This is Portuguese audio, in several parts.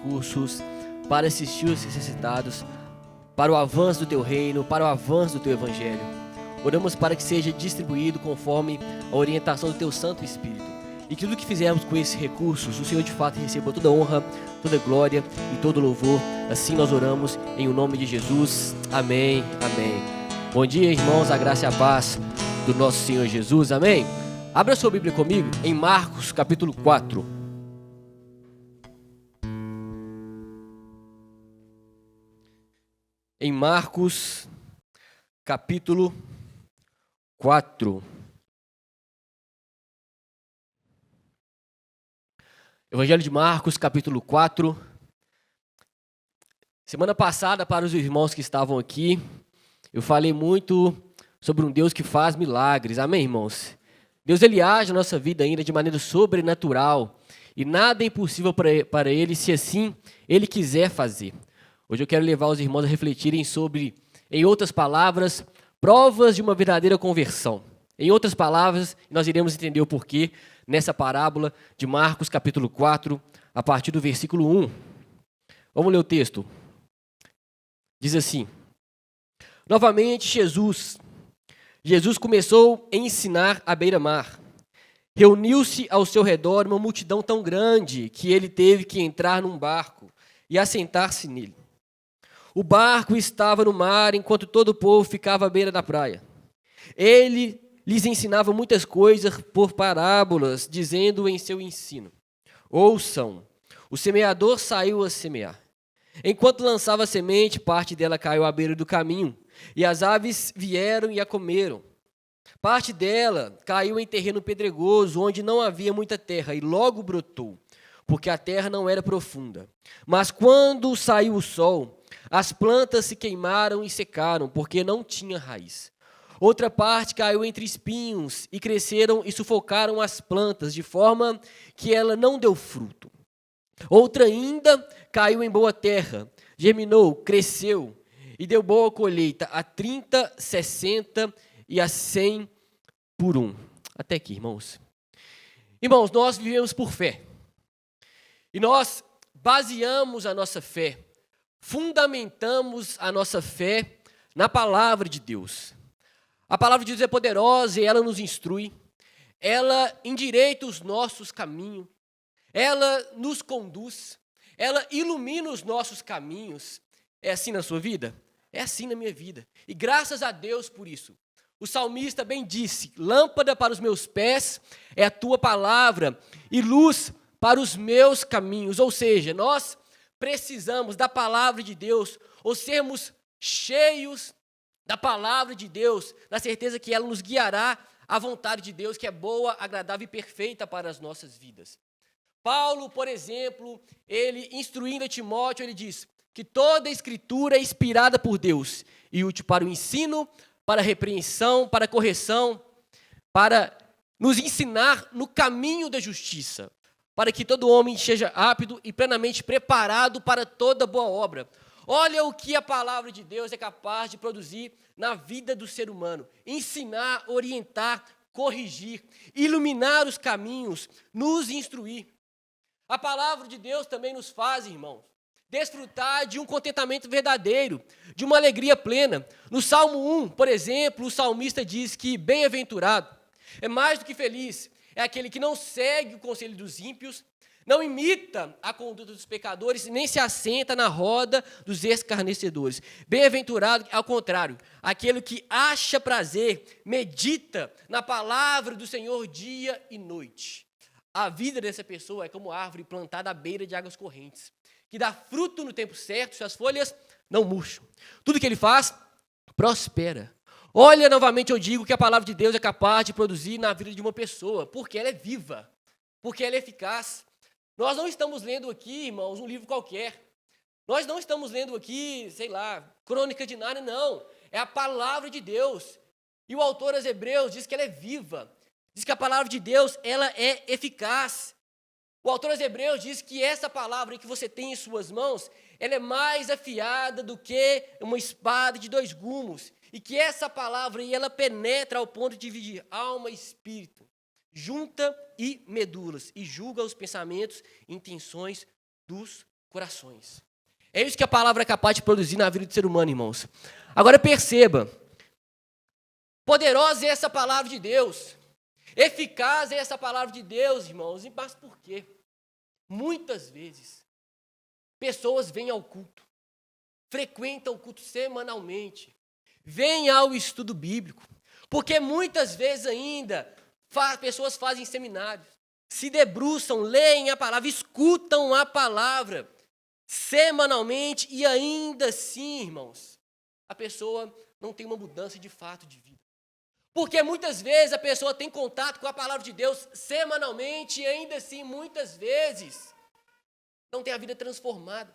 recursos para assistir os necessitados, para o avanço do teu reino, para o avanço do teu evangelho. Oramos para que seja distribuído conforme a orientação do teu Santo Espírito. E que tudo que fizermos com esses recursos, o Senhor de fato receba toda honra, toda glória e todo louvor. Assim nós oramos em o nome de Jesus. Amém, amém. Bom dia, irmãos, a graça e a paz do nosso Senhor Jesus. Amém. Abra sua Bíblia comigo em Marcos capítulo 4. Em Marcos capítulo 4. Evangelho de Marcos, capítulo 4. Semana passada, para os irmãos que estavam aqui, eu falei muito sobre um Deus que faz milagres. Amém, irmãos? Deus, Ele age na nossa vida ainda de maneira sobrenatural. E nada é impossível para Ele, se assim Ele quiser fazer. Hoje eu quero levar os irmãos a refletirem sobre, em outras palavras, provas de uma verdadeira conversão. Em outras palavras, nós iremos entender o porquê nessa parábola de Marcos, capítulo 4, a partir do versículo 1. Vamos ler o texto. Diz assim: Novamente Jesus começou a ensinar à beira-mar. Reuniu-se ao seu redor uma multidão tão grande que ele teve que entrar num barco e assentar-se nele. O barco estava no mar enquanto todo o povo ficava à beira da praia. Ele lhes ensinava muitas coisas por parábolas, dizendo em seu ensino: Ouçam, o semeador saiu a semear. Enquanto lançava a semente, parte dela caiu à beira do caminho, e as aves vieram e a comeram. Parte dela caiu em terreno pedregoso, onde não havia muita terra, e logo brotou, porque a terra não era profunda. Mas quando saiu o sol, as plantas se queimaram e secaram, porque não tinha raiz. Outra parte caiu entre espinhos e cresceram e sufocaram as plantas, de forma que ela não deu fruto. Outra ainda caiu em boa terra, germinou, cresceu e deu boa colheita a 30, 60 e a 100 por um. Até aqui, irmãos. Irmãos, nós vivemos por fé. E nós baseamos a nossa fé, fundamentamos a nossa fé na palavra de Deus. A palavra de Deus é poderosa e ela nos instrui, ela endireita os nossos caminhos, ela nos conduz, ela ilumina os nossos caminhos. É assim na sua vida? É assim na minha vida. E graças a Deus por isso. O salmista bem disse: lâmpada para os meus pés é a tua palavra e luz para os meus caminhos. Ou seja, nós precisamos da palavra de Deus, ou sermos cheios da palavra de Deus, na certeza que ela nos guiará à vontade de Deus, que é boa, agradável e perfeita para as nossas vidas. Paulo, por exemplo, ele instruindo a Timóteo, ele diz que toda a escritura é inspirada por Deus e útil para o ensino, para a repreensão, para a correção, para nos ensinar no caminho da justiça, para que todo homem seja apto e plenamente preparado para toda boa obra. Olha o que a palavra de Deus é capaz de produzir na vida do ser humano. Ensinar, orientar, corrigir, iluminar os caminhos, nos instruir. A palavra de Deus também nos faz, irmãos, desfrutar de um contentamento verdadeiro, de uma alegria plena. No Salmo 1, por exemplo, o salmista diz que bem-aventurado é mais do que feliz, é aquele que não segue o conselho dos ímpios, não imita a conduta dos pecadores, nem se assenta na roda dos escarnecedores. Bem-aventurado, ao contrário, aquele que acha prazer, medita na palavra do Senhor dia e noite. A vida dessa pessoa é como árvore plantada à beira de águas correntes, que dá fruto no tempo certo, suas folhas não murcham. Tudo que ele faz, prospera. Olha, novamente eu digo que a palavra de Deus é capaz de produzir na vida de uma pessoa, porque ela é viva, porque ela é eficaz. Nós não estamos lendo aqui, irmãos, um livro qualquer. Nós não estamos lendo aqui, sei lá, Crônica de Nárnia, não. É a palavra de Deus. E o autor aos Hebreus diz que ela é viva. Diz que a palavra de Deus, ela é eficaz. O autor aos Hebreus diz que essa palavra que você tem em suas mãos, ela é mais afiada do que uma espada de 2 gumes. E que essa palavra, ela penetra ao ponto de dividir alma e espírito, junta e medulas, e julga os pensamentos e intenções dos corações. É isso que a palavra é capaz de produzir na vida do ser humano, irmãos. Agora perceba, poderosa é essa palavra de Deus, eficaz é essa palavra de Deus, irmãos, mas por quê? Muitas vezes, pessoas vêm ao culto, frequentam o culto semanalmente, vêm ao estudo bíblico, porque muitas vezes ainda pessoas fazem seminários, se debruçam, leem a palavra, escutam a palavra semanalmente e ainda assim, irmãos, a pessoa não tem uma mudança de fato de vida. Porque muitas vezes a pessoa tem contato com a palavra de Deus semanalmente e ainda assim, muitas vezes, não tem a vida transformada.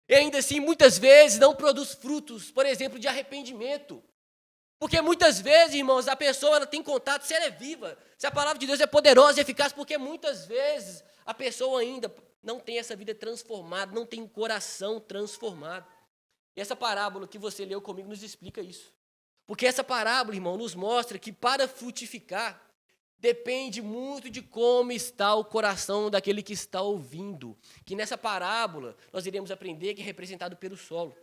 E ainda assim, muitas vezes, não produz frutos, por exemplo, de arrependimento. Porque muitas vezes, irmãos, a pessoa ela tem contato, se ela é viva, se a palavra de Deus é poderosa e eficaz, porque muitas vezes a pessoa ainda não tem essa vida transformada, não tem um coração transformado. E essa parábola que você leu comigo nos explica isso. Porque essa parábola, irmão, nos mostra que para frutificar, depende muito de como está o coração daquele que está ouvindo. Que nessa parábola nós iremos aprender que é representado pelo solo.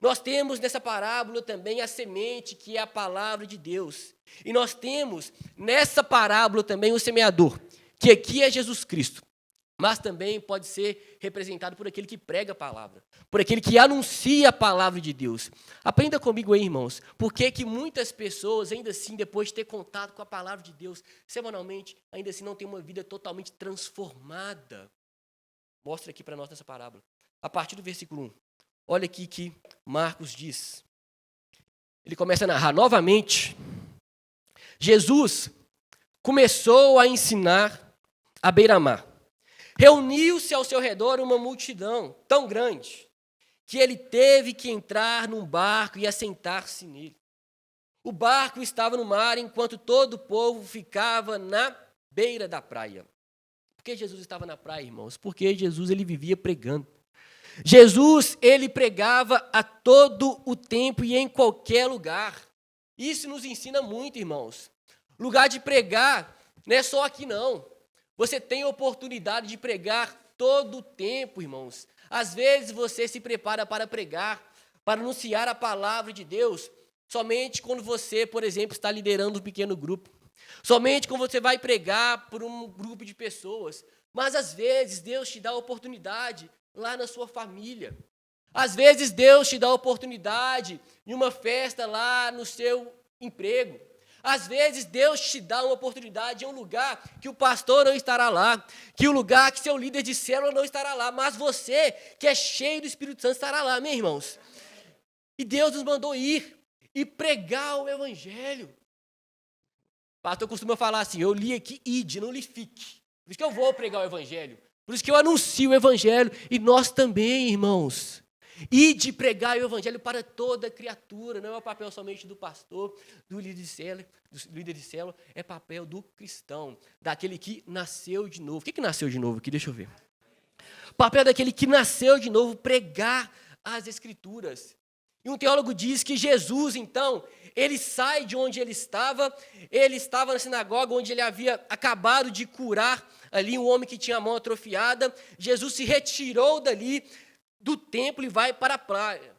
Nós temos nessa parábola também a semente, que é a palavra de Deus. E nós temos nessa parábola também o semeador, que aqui é Jesus Cristo. Mas também pode ser representado por aquele que prega a palavra, por aquele que anuncia a palavra de Deus. Aprenda comigo aí, irmãos, por que muitas pessoas, ainda assim, depois de ter contato com a palavra de Deus, semanalmente, ainda assim não têm uma vida totalmente transformada. Mostra aqui para nós nessa parábola. A partir do versículo 1, olha aqui que Marcos diz. Ele começa a narrar novamente. Jesus começou a ensinar à beira-mar. Reuniu-se ao seu redor uma multidão tão grande que ele teve que entrar num barco e assentar-se nele. O barco estava no mar enquanto todo o povo ficava na beira da praia. Por que Jesus estava na praia, irmãos? Porque Jesus ele vivia pregando. Jesus ele pregava a todo o tempo e em qualquer lugar. Isso nos ensina muito, irmãos. Lugar de pregar não é só aqui, não. Você tem a oportunidade de pregar todo o tempo, irmãos. Às vezes você se prepara para pregar, para anunciar a palavra de Deus, somente quando você, por exemplo, está liderando um pequeno grupo. Somente quando você vai pregar por um grupo de pessoas. Mas às vezes Deus te dá a oportunidade lá na sua família. Às vezes Deus te dá a oportunidade em uma festa lá no seu emprego. Às vezes Deus te dá uma oportunidade em um lugar que o pastor não estará lá, que o lugar que seu líder de célula não estará lá, mas você, que é cheio do Espírito Santo, estará lá, meus irmãos. E Deus nos mandou ir e pregar o Evangelho. O pastor costuma falar assim, eu li aqui, ide, não li fique. Por isso que eu vou pregar o Evangelho. Por isso que eu anuncio o Evangelho. E nós também, irmãos. Ide pregar o Evangelho para toda criatura. Não é o papel somente do pastor, do líder de célula, é papel do cristão, daquele que nasceu de novo. O que nasceu de novo aqui? Deixa eu ver. Papel daquele que nasceu de novo, pregar as Escrituras. E um teólogo diz que Jesus, então, ele sai de onde ele estava na sinagoga, onde ele havia acabado de curar ali um homem que tinha a mão atrofiada. Jesus se retirou dali do templo e vai para a praia.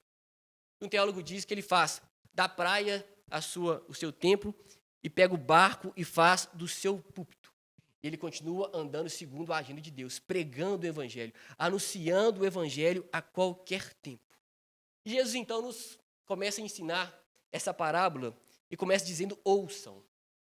Um teólogo diz que ele faz da praia o seu templo e pega o barco e faz do seu púlpito. Ele continua andando segundo a agenda de Deus, pregando o Evangelho, anunciando o Evangelho a qualquer tempo. E Jesus, então, nos começa a ensinar essa parábola e começa dizendo, ouçam.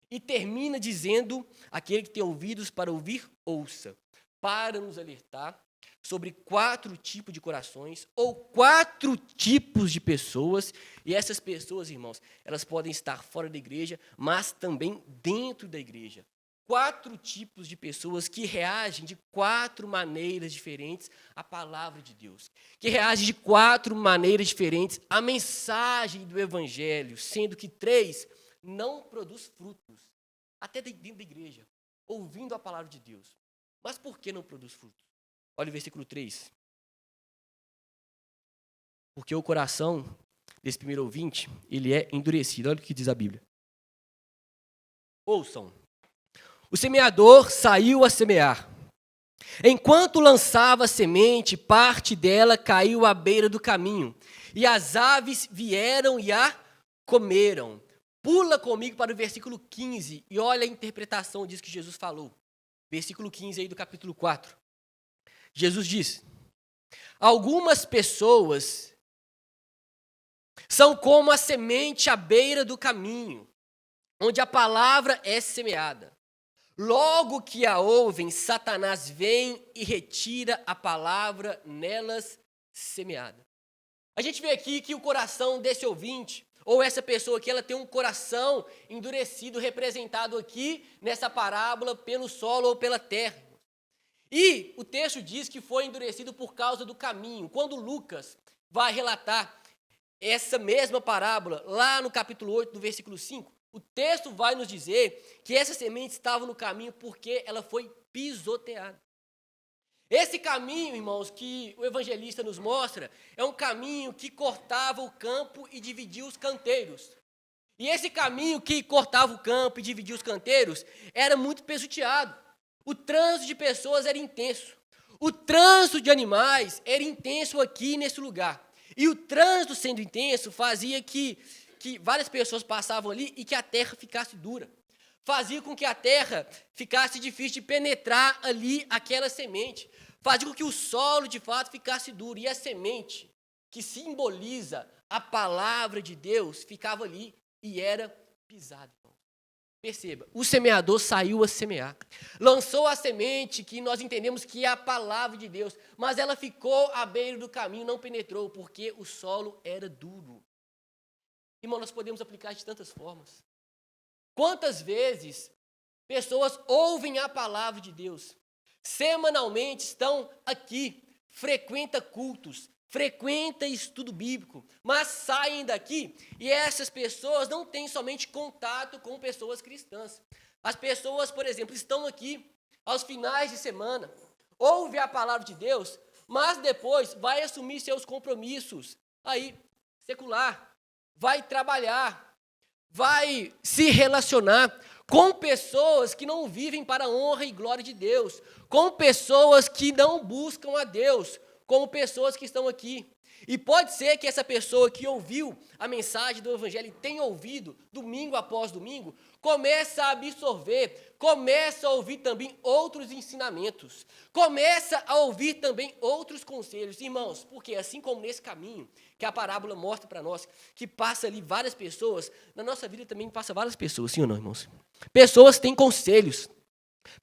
E termina dizendo, aquele que tem ouvidos para ouvir, ouça. Para nos alertar sobre 4 tipos de corações ou 4 tipos de pessoas. E essas pessoas, irmãos, elas podem estar fora da igreja, mas também dentro da igreja. 4 tipos de pessoas que reagem de 4 maneiras diferentes à palavra de Deus. Que reagem de 4 maneiras diferentes à mensagem do Evangelho, sendo que 3 não produz frutos, até dentro da igreja, ouvindo a palavra de Deus. Mas por que não produz frutos? Olha o versículo 3. Porque o coração desse primeiro ouvinte, ele é endurecido. Olha o que diz a Bíblia. Ouçam. O semeador saiu a semear. Enquanto lançava a semente, parte dela caiu à beira do caminho, e as aves vieram e a comeram. Pula comigo para o versículo 15 e olha a interpretação disso que Jesus falou. Versículo 15 aí do capítulo 4. Jesus diz: algumas pessoas são como a semente à beira do caminho, onde a palavra é semeada. Logo que a ouvem, Satanás vem e retira a palavra nelas semeada. A gente vê aqui que o coração desse ouvinte, ou essa pessoa aqui, ela tem um coração endurecido, representado aqui nessa parábola pelo solo ou pela terra. E o texto diz que foi endurecido por causa do caminho. Quando Lucas vai relatar essa mesma parábola, lá no capítulo 8, do versículo 5, o texto vai nos dizer que essa semente estava no caminho porque ela foi pisoteada. Esse caminho, irmãos, que o evangelista nos mostra, é um caminho que cortava o campo e dividia os canteiros. E esse caminho que cortava o campo e dividia os canteiros era muito pisoteado. O trânsito de pessoas era intenso. O trânsito de animais era intenso aqui nesse lugar. E o trânsito sendo intenso fazia que várias pessoas passavam ali e que a terra ficasse dura. Fazia com que a terra ficasse difícil de penetrar ali aquela semente. Fazia com que o solo, de fato, ficasse duro. E a semente, que simboliza a palavra de Deus, ficava ali e era pisada. Perceba, o semeador saiu a semear. Lançou a semente, que nós entendemos que é a palavra de Deus, mas ela ficou à beira do caminho, não penetrou, porque o solo era duro. Irmão, nós podemos aplicar de tantas formas. Quantas vezes pessoas ouvem a palavra de Deus, semanalmente estão aqui, frequentam cultos, frequentam estudo bíblico, mas saem daqui e essas pessoas não têm somente contato com pessoas cristãs. As pessoas, por exemplo, estão aqui aos finais de semana, ouvem a palavra de Deus, mas depois vai assumir seus compromissos aí, secular, vai trabalhar, vai se relacionar com pessoas que não vivem para a honra e glória de Deus, com pessoas que não buscam a Deus, como pessoas que estão aqui. E pode ser que essa pessoa que ouviu a mensagem do Evangelho e tem ouvido domingo após domingo, começa a absorver, começa a ouvir também outros ensinamentos, começa a ouvir também outros conselhos. Irmãos, porque assim como nesse caminho que a parábola mostra para nós, que passa ali várias pessoas, na nossa vida também passa várias pessoas, sim ou não, irmãos? Pessoas têm conselhos,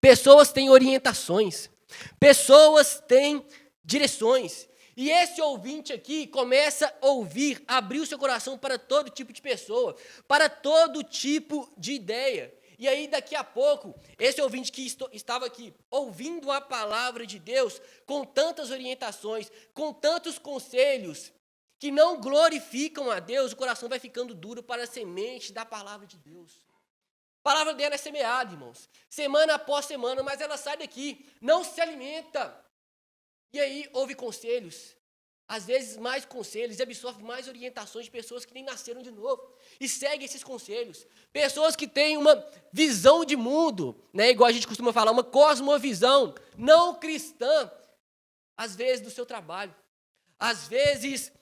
pessoas têm orientações, pessoas têm direções. E esse ouvinte aqui começa a ouvir, abrir o seu coração para todo tipo de pessoa, para todo tipo de ideia. E aí, daqui a pouco, esse ouvinte que estava aqui, ouvindo a palavra de Deus, com tantas orientações, com tantos conselhos, que não glorificam a Deus, o coração vai ficando duro para a semente da palavra de Deus. A palavra dela é semeada, irmãos, semana após semana, mas ela sai daqui, não se alimenta. E aí ouve conselhos, às vezes mais conselhos, e absorve mais orientações de pessoas que nem nasceram de novo, e segue esses conselhos. Pessoas que têm uma visão de mundo, né, igual a gente costuma falar, uma cosmovisão não cristã, às vezes do seu trabalho, às vezes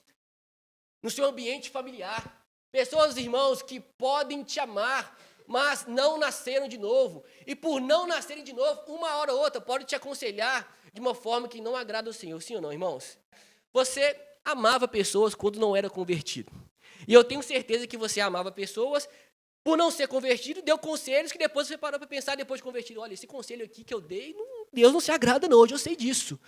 no seu ambiente familiar. Pessoas, irmãos, que podem te amar, mas não nasceram de novo. E por não nascerem de novo, uma hora ou outra, podem te aconselhar de uma forma que não agrada ao Senhor. Sim ou não, irmãos? Você amava pessoas quando não era convertido. E eu tenho certeza que você amava pessoas, por não ser convertido, deu conselhos que depois você parou para pensar, depois de convertido, olha, esse conselho aqui que eu dei, Deus não se agrada não, hoje eu sei disso.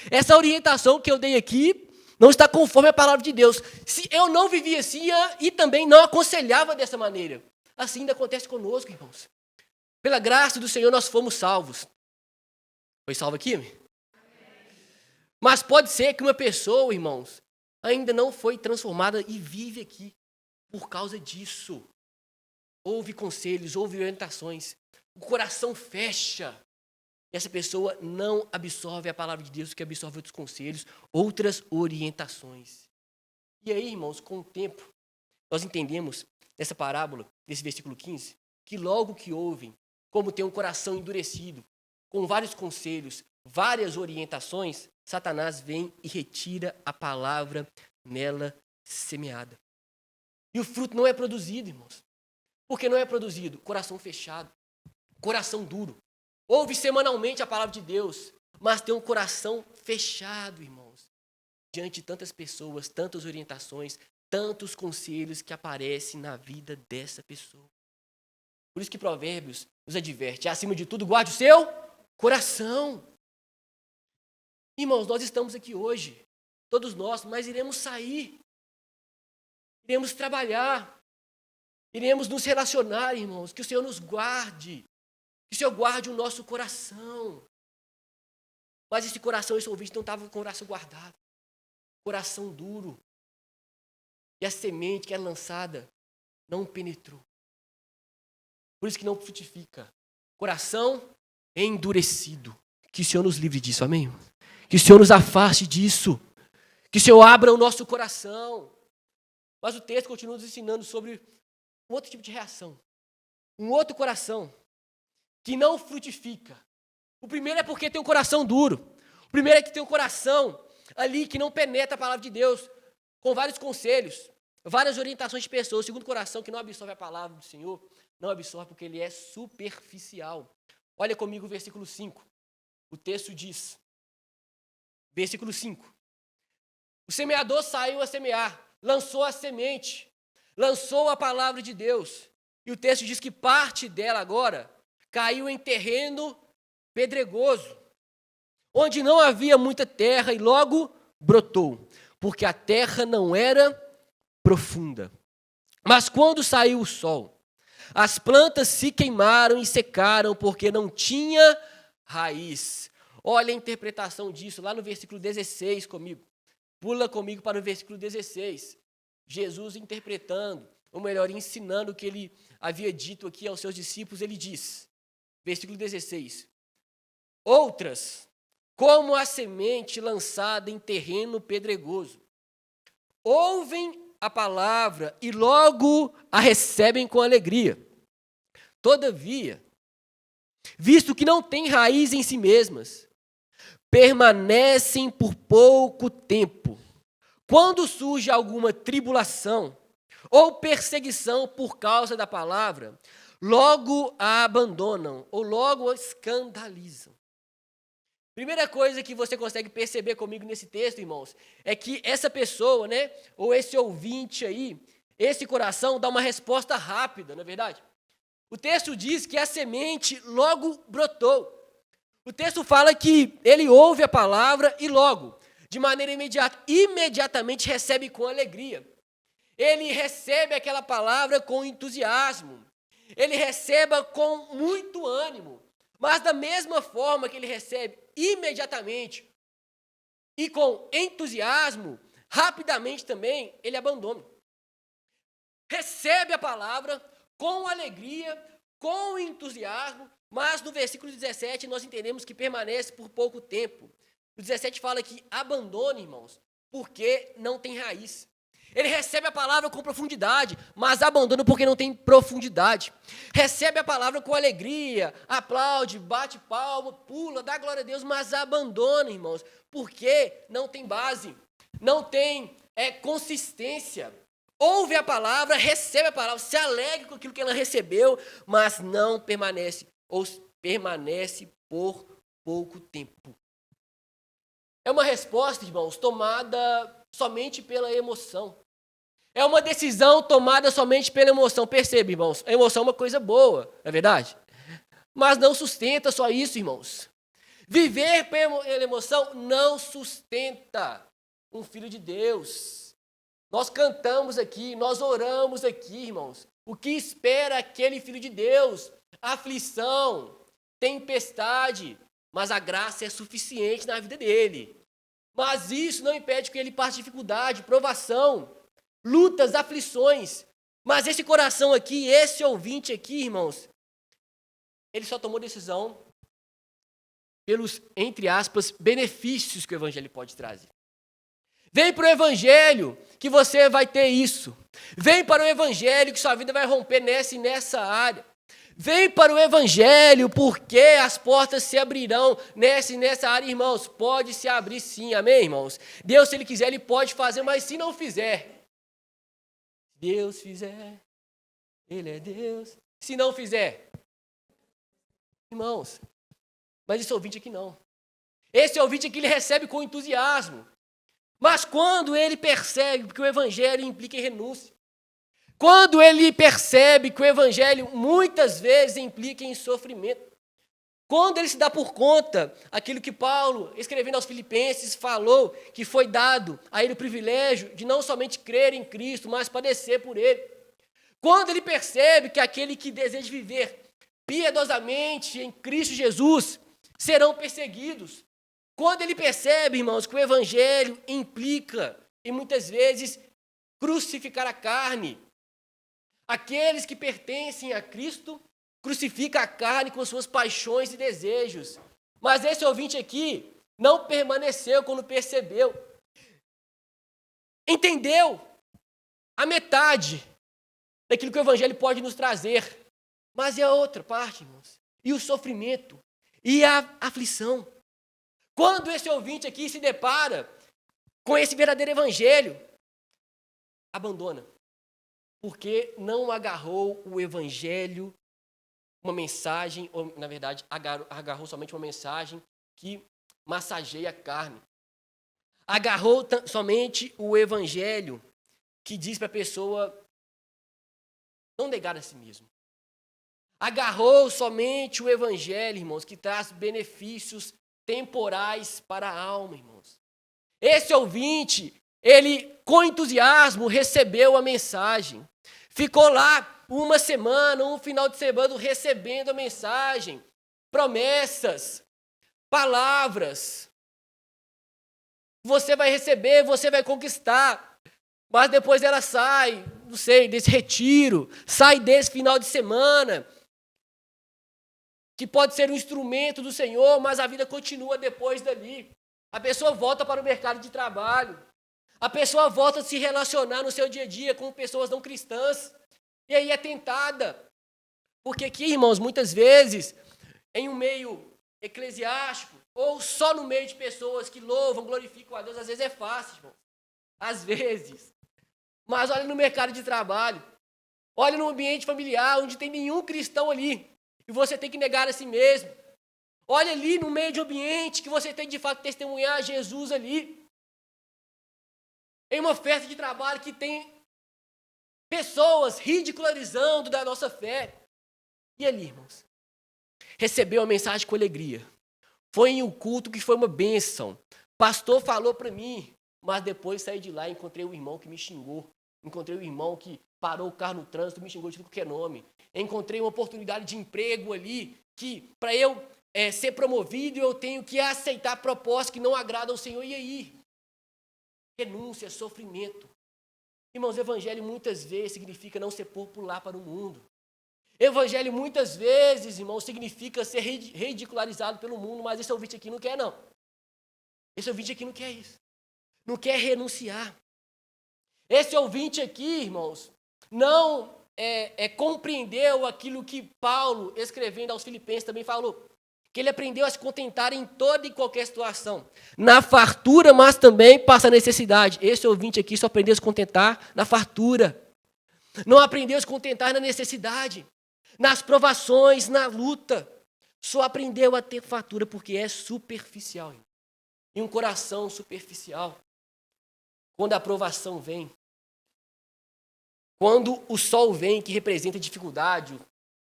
Essa orientação que eu dei aqui não está conforme a palavra de Deus. Se eu não vivia assim e também não aconselhava dessa maneira. Assim ainda acontece conosco, irmãos. Pela graça do Senhor nós fomos salvos. Foi salvo aqui? Mas pode ser que uma pessoa, irmãos, ainda não foi transformada e vive aqui por causa disso. Ouve conselhos, ouve orientações. O coração fecha. E essa pessoa não absorve a palavra de Deus, que absorve outros conselhos, outras orientações. E aí, irmãos, com o tempo, nós entendemos nessa parábola, nesse versículo 15, que logo que ouvem, como tem um coração endurecido, com vários conselhos, várias orientações, Satanás vem e retira a palavra nela semeada. E o fruto não é produzido, irmãos. Por que não é produzido? Coração fechado, coração duro. Ouve semanalmente a palavra de Deus, mas tem um coração fechado, irmãos. Diante de tantas pessoas, tantas orientações, tantos conselhos que aparecem na vida dessa pessoa. Por isso que Provérbios nos adverte, acima de tudo, guarde o seu coração. Irmãos, nós estamos aqui hoje, todos nós, mas iremos sair, iremos trabalhar, iremos nos relacionar, irmãos, que o Senhor nos guarde, que o Senhor guarde o nosso coração. Mas esse coração, esse ouvinte não estava com o coração guardado, coração duro. E a semente que é lançada não penetrou. Por isso que não frutifica. Coração endurecido. Que o Senhor nos livre disso, amém? Que o Senhor nos afaste disso. Que o Senhor abra o nosso coração. Mas o texto continua nos ensinando sobre um outro tipo de reação. Um outro coração que não frutifica. O primeiro é porque tem um coração duro. O primeiro é que tem um coração ali que não penetra a palavra de Deus, com vários conselhos, várias orientações de pessoas. O segundo coração que não absorve a palavra do Senhor, não absorve porque ele é superficial. Olha comigo o versículo 5. O texto diz, versículo 5. O semeador saiu a semear, lançou a semente, lançou a palavra de Deus. E o texto diz que parte dela agora caiu em terreno pedregoso, onde não havia muita terra e logo brotou, porque a terra não era profunda. Mas quando saiu o sol, as plantas se queimaram e secaram porque não tinha raiz. Olha a interpretação disso lá no versículo 16 comigo. Pula comigo para o versículo 16. Jesus interpretando, ou melhor, ensinando o que ele havia dito aqui aos seus discípulos, ele diz, versículo 16, outras, como a semente lançada em terreno pedregoso, ouvem a palavra e logo a recebem com alegria. Todavia, visto que não têm raiz em si mesmas, permanecem por pouco tempo. Quando surge alguma tribulação ou perseguição por causa da palavra, logo a abandonam ou logo a escandalizam. Primeira coisa que você consegue perceber comigo nesse texto, irmãos, é que essa pessoa, né, ou esse ouvinte aí, esse coração dá uma resposta rápida, não é verdade? O texto diz que a semente logo brotou. O texto fala que ele ouve a palavra e logo, de maneira imediata, imediatamente recebe com alegria. Ele recebe aquela palavra com entusiasmo. Ele recebe com muito ânimo. Mas da mesma forma que ele recebe imediatamente e com entusiasmo, rapidamente também ele abandona. Recebe a palavra com alegria, com entusiasmo, mas no versículo 17 nós entendemos que permanece por pouco tempo. O 17 fala que abandona, irmãos, porque não tem raiz. Ele recebe a palavra com profundidade, mas abandona porque não tem profundidade. Recebe a palavra com alegria, aplaude, bate palma, pula, dá glória a Deus, mas abandona, irmãos, porque não tem base, não tem consistência. Ouve a palavra, recebe a palavra, se alegra com aquilo que ela recebeu, mas não permanece, ou permanece por pouco tempo. É uma resposta, irmãos, tomada somente pela emoção. É uma decisão tomada somente pela emoção. Percebe, irmãos? A emoção é uma coisa boa, não é verdade? Mas não sustenta só isso, irmãos. Viver pela emoção não sustenta um filho de Deus. Nós cantamos aqui, nós oramos aqui, irmãos. O que espera aquele filho de Deus? Aflição, tempestade, mas a graça é suficiente na vida dele. Mas isso não impede que ele passe dificuldade, provação, lutas, aflições. Mas esse coração aqui, esse ouvinte aqui, irmãos, ele só tomou decisão pelos, entre aspas, benefícios que o evangelho pode trazer. Vem para o evangelho que você vai ter isso. Vem para o evangelho que sua vida vai romper nessa e nessa área. Vem para o evangelho, porque as portas se abrirão nessa área, irmãos. Pode se abrir sim, amém, irmãos? Deus, se Ele quiser, Ele pode fazer, mas se não fizer, Deus fizer, Ele é Deus. Se não fizer, irmãos, mas esse ouvinte aqui não. Esse ouvinte aqui, ele recebe com entusiasmo. Mas quando ele percebe que o evangelho implica em renúncia, quando ele percebe que o evangelho muitas vezes implica em sofrimento, quando ele se dá por conta, aquilo que Paulo, escrevendo aos Filipenses, falou, que foi dado a ele o privilégio de não somente crer em Cristo, mas padecer por ele. Quando ele percebe que aquele que deseja viver piedosamente em Cristo Jesus serão perseguidos. Quando ele percebe, irmãos, que o evangelho implica, e muitas vezes, crucificar a carne. Aqueles que pertencem a Cristo crucificam a carne com suas paixões e desejos. Mas esse ouvinte aqui não permaneceu quando percebeu. Entendeu a metade daquilo que o evangelho pode nos trazer. Mas é a outra parte, irmãos. E o sofrimento. E a aflição. Quando esse ouvinte aqui se depara com esse verdadeiro evangelho, abandona. Porque não agarrou o evangelho, uma mensagem, ou na verdade, agarrou somente uma mensagem que massageia a carne. Agarrou somente o evangelho que diz para a pessoa não negar a si mesmo. Agarrou somente o evangelho, irmãos, que traz benefícios temporais para a alma, irmãos. Esse ouvinte, ele com entusiasmo recebeu a mensagem. Ficou lá uma semana, um final de semana recebendo a mensagem. Promessas, palavras. Você vai receber, você vai conquistar. Mas depois ela sai, não sei, desse retiro, sai desse final de semana, que pode ser um instrumento do Senhor, mas a vida continua depois dali. A pessoa volta para o mercado de trabalho. A pessoa volta a se relacionar no seu dia a dia com pessoas não cristãs. E aí é tentada. Porque aqui, irmãos, muitas vezes, em um meio eclesiástico, ou só no meio de pessoas que louvam, glorificam a Deus, às vezes é fácil, irmãos. Às vezes. Mas olha no mercado de trabalho. Olha no ambiente familiar, onde tem nenhum cristão ali. E você tem que negar a si mesmo. Olha ali no meio de um ambiente que você tem de fato testemunhar Jesus ali. Em uma festa de trabalho que tem pessoas ridicularizando da nossa fé. E ali, irmãos, recebeu a mensagem com alegria. Foi em um culto que foi uma bênção. Pastor falou para mim, mas depois saí de lá e encontrei um irmão que me xingou. Encontrei um irmão que parou o carro no trânsito, me xingou de qualquer nome. Encontrei uma oportunidade de emprego ali, que para eu ser promovido, eu tenho que aceitar propostas que não agradam ao Senhor. E aí? Renúncia, sofrimento. Irmãos, evangelho muitas vezes significa não ser popular para o mundo. Evangelho muitas vezes, irmãos, significa ser ridicularizado pelo mundo, mas esse ouvinte aqui não quer, não. Esse ouvinte aqui não quer isso. Não quer renunciar. Esse ouvinte aqui, irmãos, não compreendeu aquilo que Paulo, escrevendo aos Filipenses, também falou. Que ele aprendeu a se contentar em toda e qualquer situação. Na fartura, mas também passa necessidade. Esse ouvinte aqui só aprendeu a se contentar na fartura. Não aprendeu a se contentar na necessidade. Nas provações, na luta. Só aprendeu a ter fartura porque é superficial. E um coração superficial. Quando a provação vem, quando o sol vem, que representa dificuldade,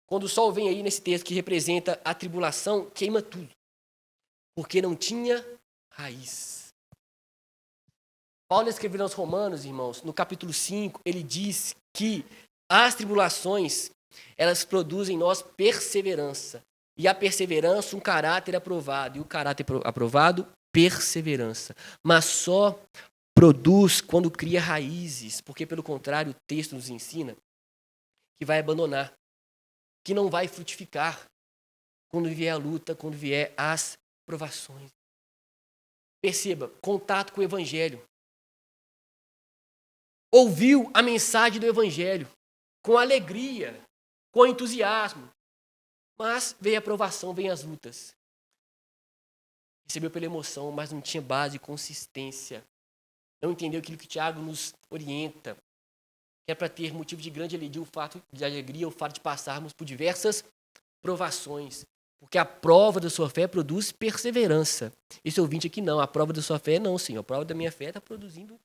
quando o sol vem aí nesse texto que representa a tribulação, queima tudo. Porque não tinha raiz. Paulo escrevendo aos Romanos, irmãos, no capítulo 5, ele diz que as tribulações, elas produzem em nós perseverança. E a perseverança, um caráter aprovado. E o caráter aprovado, perseverança. Mas só produz quando cria raízes. Porque, pelo contrário, o texto nos ensina que vai abandonar. Que não vai frutificar quando vier a luta, quando vier as provações. Perceba, contato com o evangelho. Ouviu a mensagem do evangelho com alegria, com entusiasmo. Mas veio a provação, veio as lutas. Recebeu pela emoção, mas não tinha base e consistência. Não entendeu aquilo que Tiago nos orienta, que é para ter motivo de grande alegria o fato de passarmos por diversas provações. Porque a prova da sua fé produz perseverança. Esse ouvinte aqui não, a prova da sua fé não, Senhor. A prova da minha fé está produzindo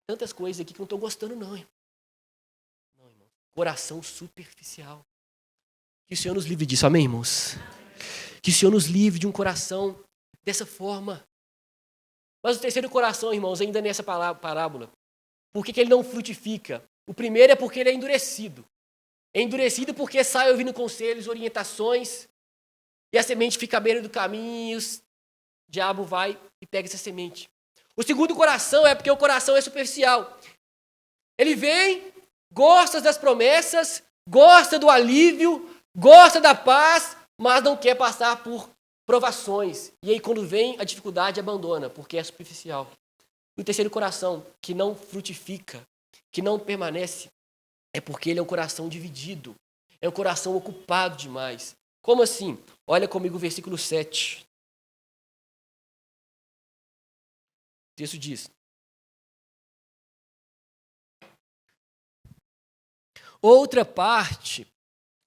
tantas coisas aqui que eu não estou gostando não, irmão. Não, irmão. Coração superficial. Que o Senhor nos livre disso, amém, irmãos? Que o Senhor nos livre de um coração dessa forma. Mas o terceiro coração, irmãos, ainda nessa parábola, por que ele não frutifica? O primeiro é porque ele é endurecido. É endurecido porque sai ouvindo conselhos, orientações, e a semente fica à beira do caminho, o diabo vai e pega essa semente. O segundo coração é porque o coração é superficial. Ele vem, gosta das promessas, gosta do alívio, gosta da paz, mas não quer passar por provações. E aí, quando vem a dificuldade, abandona, porque é superficial. E o terceiro coração, que não frutifica, que não permanece, é porque ele é um coração dividido. É um coração ocupado demais. Como assim? Olha comigo o versículo 7. O texto diz: outra parte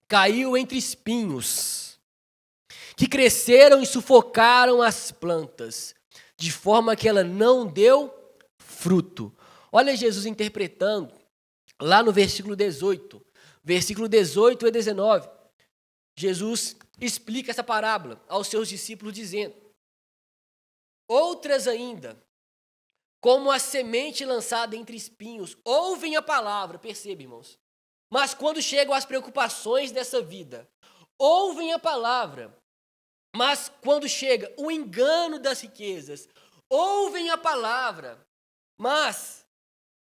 caiu entre espinhos, que cresceram e sufocaram as plantas, de forma que ela não deu fruto. Olha Jesus interpretando lá no versículo 18. Versículo 18 e 19. Jesus explica essa parábola aos seus discípulos dizendo: outras ainda, como a semente lançada entre espinhos, ouvem a palavra, percebe, irmãos, mas quando chegam as preocupações dessa vida, ouvem a palavra, mas quando chega o engano das riquezas, ouvem a palavra, mas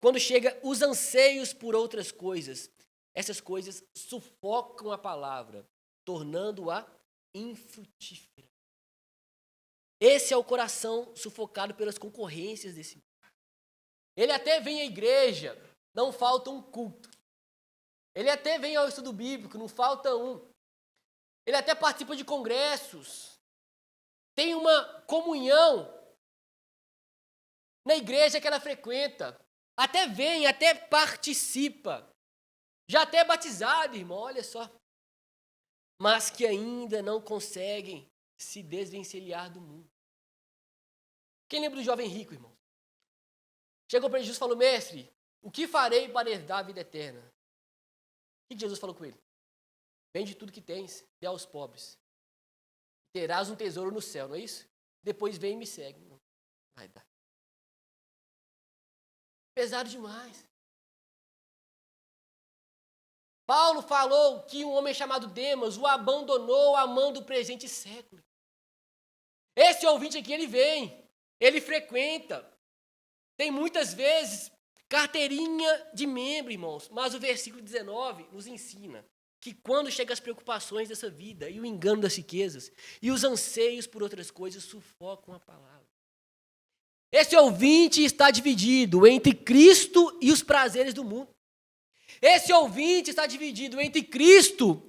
quando chega os anseios por outras coisas, essas coisas sufocam a palavra, tornando-a infrutífera. Esse é o coração sufocado pelas concorrências desse mundo. Ele até vem à igreja, não falta um culto. Ele até vem ao estudo bíblico, não falta um. Ele até participa de congressos. Tem uma comunhão na igreja que ela frequenta. Até vem, até participa. Já até é batizado, irmão, olha só. Mas que ainda não conseguem se desvencilhar do mundo. Quem lembra do jovem rico, irmão? Chegou para Jesus e falou: mestre, o que farei para herdar a vida eterna? O que Jesus falou com ele? Vende tudo que tens, dê aos pobres. Terás um tesouro no céu, não é isso? Depois vem e me segue. Não vai dar. Pesado demais. Paulo falou que um homem chamado Demas o abandonou amando o presente século. Esse ouvinte aqui, ele vem, ele frequenta, tem muitas vezes carteirinha de membro, irmãos, mas o versículo 19 nos ensina que quando chegam as preocupações dessa vida e o engano das riquezas e os anseios por outras coisas sufocam a palavra. Esse ouvinte está dividido entre Cristo e os prazeres do mundo. Esse ouvinte está dividido entre Cristo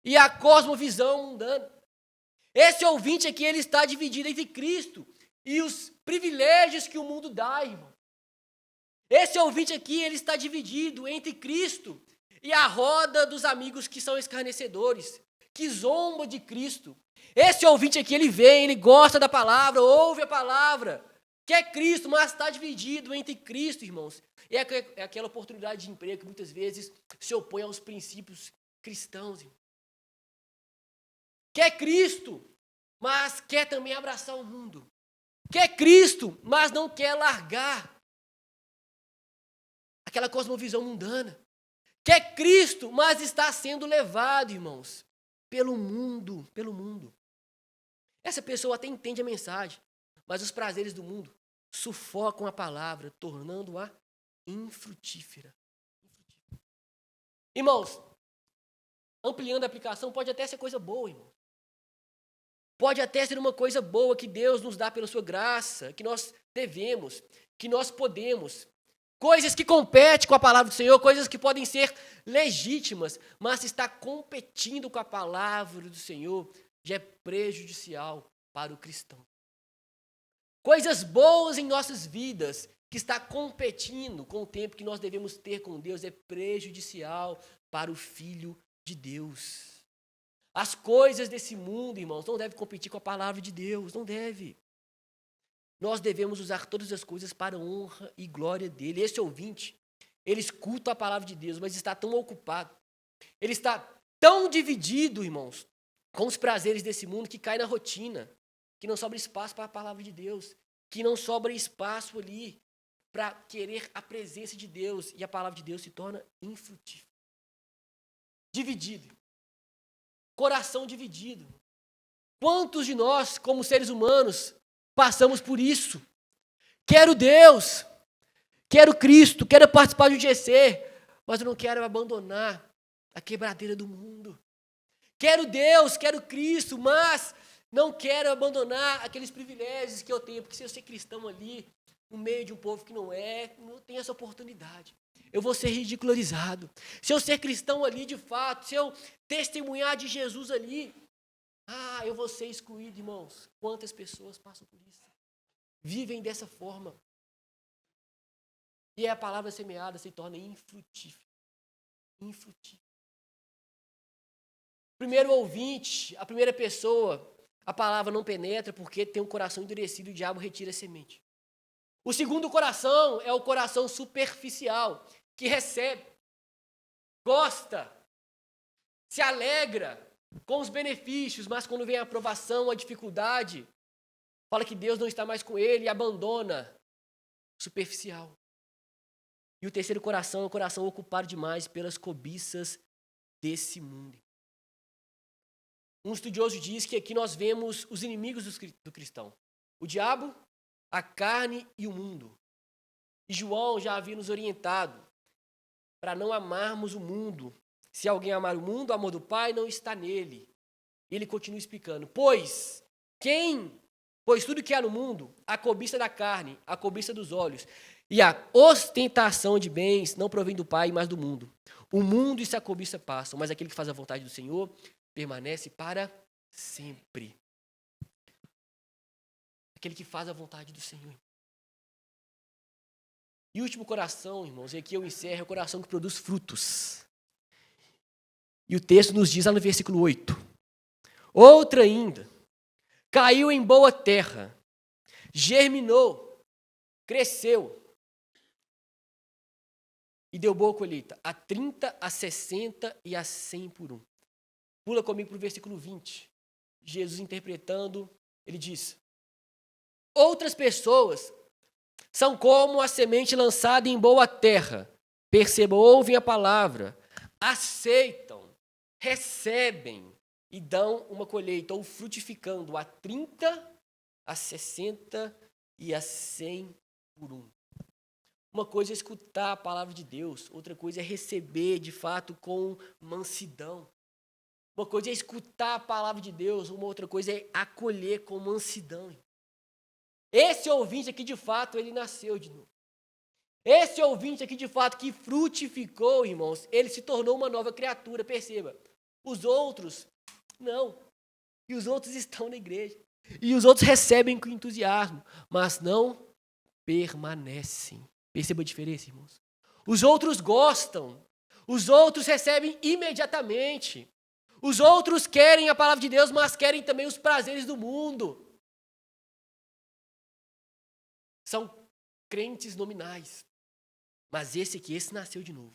e a cosmovisão mundana. Esse ouvinte aqui, ele está dividido entre Cristo e os privilégios que o mundo dá, irmão. Esse ouvinte aqui, ele está dividido entre Cristo e a roda dos amigos que são escarnecedores, que zombam de Cristo. Esse ouvinte aqui, ele vem, ele gosta da palavra, ouve a palavra, quer Cristo, mas está dividido entre Cristo, irmãos. É aquela oportunidade de emprego que muitas vezes se opõe aos princípios cristãos. Irmão. Quer Cristo, mas quer também abraçar o mundo. Quer Cristo, mas não quer largar aquela cosmovisão mundana. Quer Cristo, mas está sendo levado, irmãos, pelo mundo, pelo mundo. Essa pessoa até entende a mensagem, mas os prazeres do mundo sufocam a palavra, tornando-a infrutífera. Irmãos, ampliando a aplicação, pode até ser coisa boa, irmão. Pode até ser uma coisa boa que Deus nos dá pela sua graça, que nós devemos, que nós podemos. coisas que competem com a palavra do Senhor, coisas que podem ser legítimas, mas se está competindo com a palavra do Senhor, já é prejudicial para o cristão. Coisas boas em nossas vidas, que está competindo com o tempo que nós devemos ter com Deus, é prejudicial para o Filho de Deus. As coisas desse mundo, irmãos, não devem competir com a palavra de Deus, não deve. Nós devemos usar todas as coisas para a honra e glória dele. Esse ouvinte, ele escuta a palavra de Deus, mas está tão ocupado, ele está tão dividido, irmãos, com os prazeres desse mundo, que cai na rotina, que não sobra espaço para a palavra de Deus, que não sobra espaço ali para querer a presença de Deus, e a palavra de Deus se torna infrutífera. Dividido. Coração dividido. Quantos de nós, como seres humanos, passamos por isso? Quero Deus, quero Cristo, quero participar de um GC, mas eu não quero abandonar a quebradeira do mundo. Quero Deus, quero Cristo, mas não quero abandonar aqueles privilégios que eu tenho, porque se eu ser cristão ali, no meio de um povo que não tem essa oportunidade. Eu vou ser ridicularizado. Se eu ser cristão ali, de fato, se eu testemunhar de Jesus ali, eu vou ser excluído, irmãos. Quantas pessoas passam por isso? Vivem dessa forma. E a palavra semeada se torna infrutífera. Infrutífera. Primeiro ouvinte, a primeira pessoa, a palavra não penetra porque tem um coração endurecido e o diabo retira a semente. O segundo coração é o coração superficial, que recebe, gosta, se alegra com os benefícios, mas quando vem a aprovação, a dificuldade, fala que Deus não está mais com ele e abandona. Superficial. E o terceiro coração é o coração ocupado demais pelas cobiças desse mundo. Um estudioso diz que aqui nós vemos os inimigos do cristão. O diabo, a carne e o mundo. E João já havia nos orientado para não amarmos o mundo. Se alguém amar o mundo, o amor do Pai não está nele. Ele continua explicando. Pois tudo que há no mundo, a cobiça da carne, a cobiça dos olhos e a ostentação de bens não provém do Pai, mas do mundo. O mundo e sua cobiça passam, mas aquele que faz a vontade do Senhor permanece para sempre. Aquele que faz a vontade do Senhor. E o último coração, irmãos, e aqui eu encerro, é o coração que produz frutos. E o texto nos diz lá no versículo 8. Outra ainda, caiu em boa terra, germinou, cresceu e deu boa colheita, a 30, a 60 e a 100 por um. Pula comigo para o versículo 20. Jesus interpretando, ele diz: outras pessoas são como a semente lançada em boa terra. Percebam, ouvem a palavra, aceitam, recebem e dão uma colheita, ou frutificando a 30, a 60 e a 100 por um. Uma coisa é escutar a palavra de Deus, outra coisa é receber de fato com mansidão. Uma coisa é escutar a palavra de Deus, uma outra coisa é acolher com mansidão. Esse ouvinte aqui, de fato, ele nasceu de novo. Esse ouvinte aqui, de fato, que frutificou, irmãos, ele se tornou uma nova criatura, perceba. Os outros, não. E os outros estão na igreja. E os outros recebem com entusiasmo, mas não permanecem. Perceba a diferença, irmãos. Os outros gostam. Os outros recebem imediatamente. Os outros querem a palavra de Deus, mas querem também os prazeres do mundo. São crentes nominais. Mas esse nasceu de novo.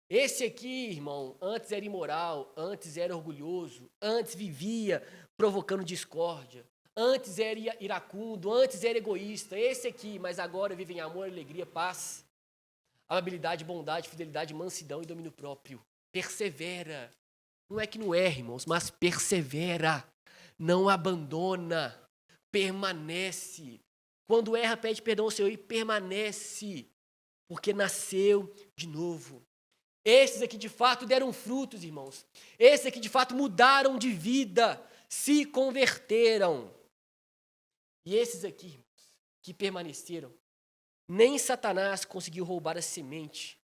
Esse aqui, irmão, antes era imoral, antes era orgulhoso, antes vivia provocando discórdia, antes era iracundo, antes era egoísta. Esse aqui, mas agora vive em amor, alegria, paz, amabilidade, bondade, fidelidade, mansidão e domínio próprio. Persevera. Não é que não erra, irmãos, mas persevera. Não abandona. Permanece. Quando erra, pede perdão ao Senhor e permanece. Porque nasceu de novo. Esses aqui de fato deram frutos, irmãos. Esses aqui de fato mudaram de vida, se converteram. E esses aqui, irmãos, que permaneceram, Nem Satanás conseguiu roubar a semente,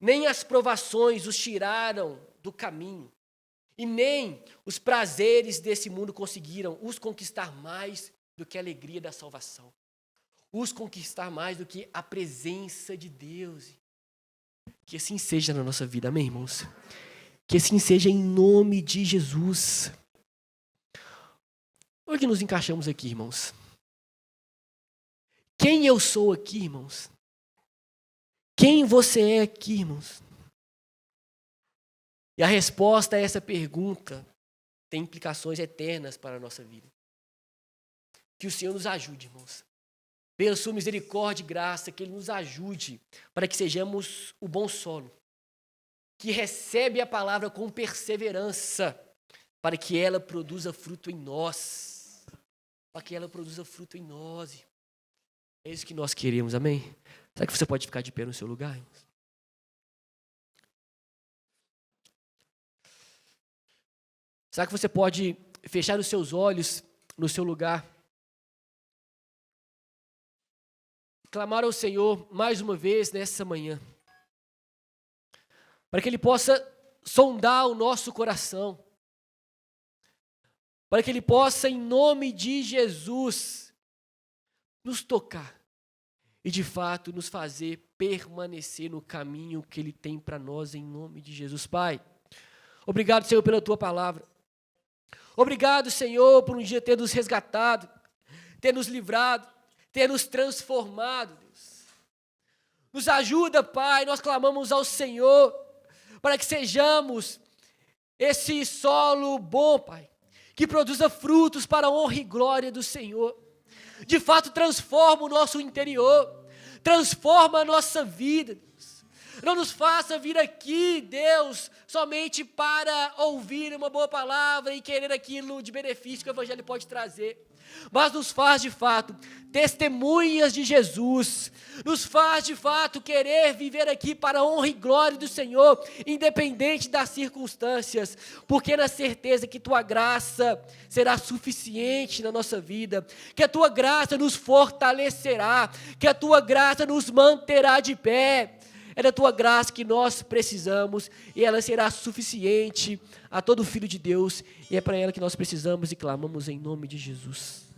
nem as provações os tiraram do caminho, e nem os prazeres desse mundo conseguiram os conquistar mais do que a alegria da salvação, os conquistar mais do que a presença de Deus. Que assim seja na nossa vida, amém, irmãos? Que assim seja em nome de Jesus. Onde nos encaixamos aqui, irmãos? Quem eu sou aqui, irmãos? Quem você é aqui, irmãos? E a resposta a essa pergunta tem implicações eternas para a nossa vida. Que o Senhor nos ajude, irmãos. Pela sua misericórdia e graça, que Ele nos ajude para que sejamos o bom solo, que recebe a palavra com perseverança, para que ela produza fruto em nós. Para que ela produza fruto em nós. É isso que nós queremos, amém? Será que você pode ficar de pé no seu lugar, irmãos? Será que você pode fechar os seus olhos no seu lugar? Clamar ao Senhor mais uma vez nessa manhã, para que Ele possa sondar o nosso coração, para que Ele possa, em nome de Jesus, nos tocar e, de fato, nos fazer permanecer no caminho que Ele tem para nós, em nome de Jesus. Pai, obrigado, Senhor, pela Tua palavra. Obrigado, Senhor, por um dia ter nos resgatado, ter nos livrado, ter nos transformado, Deus. Nos ajuda, Pai, nós clamamos ao Senhor para que sejamos esse solo bom, Pai, que produza frutos para a honra e glória do Senhor. De fato, transforma o nosso interior, transforma a nossa vida, Deus. Não nos faça vir aqui, Deus, somente para ouvir uma boa palavra e querer aquilo de benefício que o Evangelho pode trazer. Mas nos faz, de fato, testemunhas de Jesus. Nos faz, de fato, querer viver aqui para a honra e glória do Senhor, independente das circunstâncias, porque na certeza que Tua graça será suficiente na nossa vida, que a Tua graça nos fortalecerá, que a Tua graça nos manterá de pé. É da Tua graça que nós precisamos e ela será suficiente a todo filho de Deus e é para ela que nós precisamos e clamamos em nome de Jesus.